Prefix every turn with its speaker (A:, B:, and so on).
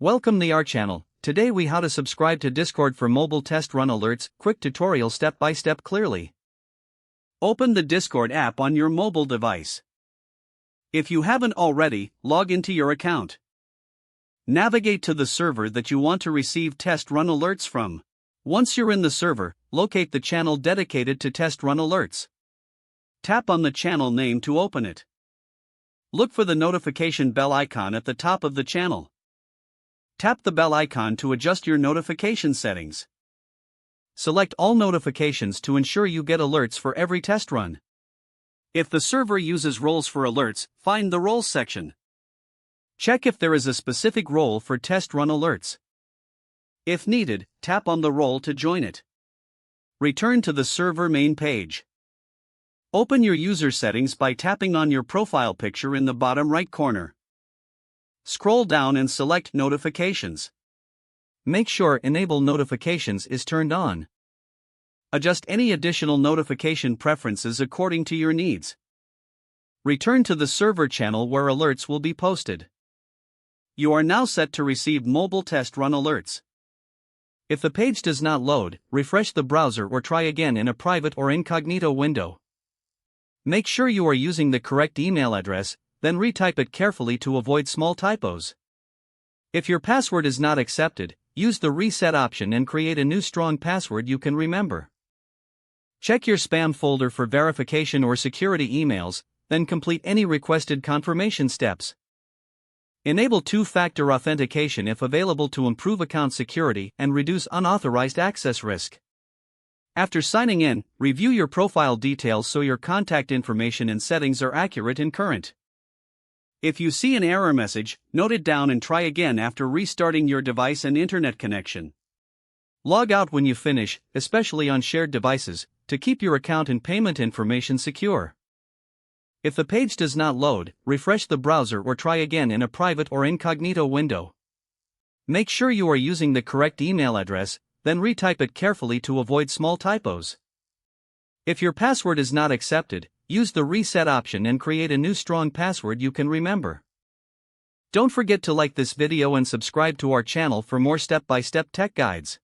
A: Welcome to our channel. Today we how to subscribe to Discord for mobile test run alerts, quick tutorial step by step clearly. Open the Discord app on your mobile device. If you haven't already, log into your account. Navigate to the server that you want to receive test run alerts from. Once you're in the server, locate the channel dedicated to test run alerts. Tap on the channel name to open it. Look for the notification bell icon at the top of the channel. Tap the bell icon to adjust your notification settings. Select all notifications to ensure you get alerts for every test run. If the server uses roles for alerts, find the roles section. Check if there is a specific role for test run alerts. If needed, tap on the role to join it. Return to the server main page. Open your user settings by tapping on your profile picture in the bottom right corner. Scroll down and select Notifications. Make sure Enable Notifications is turned on. Adjust any additional notification preferences according to your needs. Return to the server channel where alerts will be posted. You are now set to receive mobile test run alerts. If the page does not load, refresh the browser or try again in a private or incognito window. Make sure you are using the correct email address, then retype it carefully to avoid small typos. If your password is not accepted, use the reset option and create a new strong password you can remember. Check your spam folder for verification or security emails, then complete any requested confirmation steps. Enable two-factor authentication if available to improve account security and reduce unauthorized access risk. After signing in, review your profile details so your contact information and settings are accurate and current. If you see an error message, note it down and try again after restarting your device and internet connection. Log out when you finish, especially on shared devices, to keep your account and payment information secure. If the page does not load, refresh the browser or try again in a private or incognito window. Make sure you are using the correct email address, then retype it carefully to avoid small typos. If your password is not accepted, use the reset option and create a new strong password you can remember. Don't forget to like this video and subscribe to our channel for more step-by-step tech guides.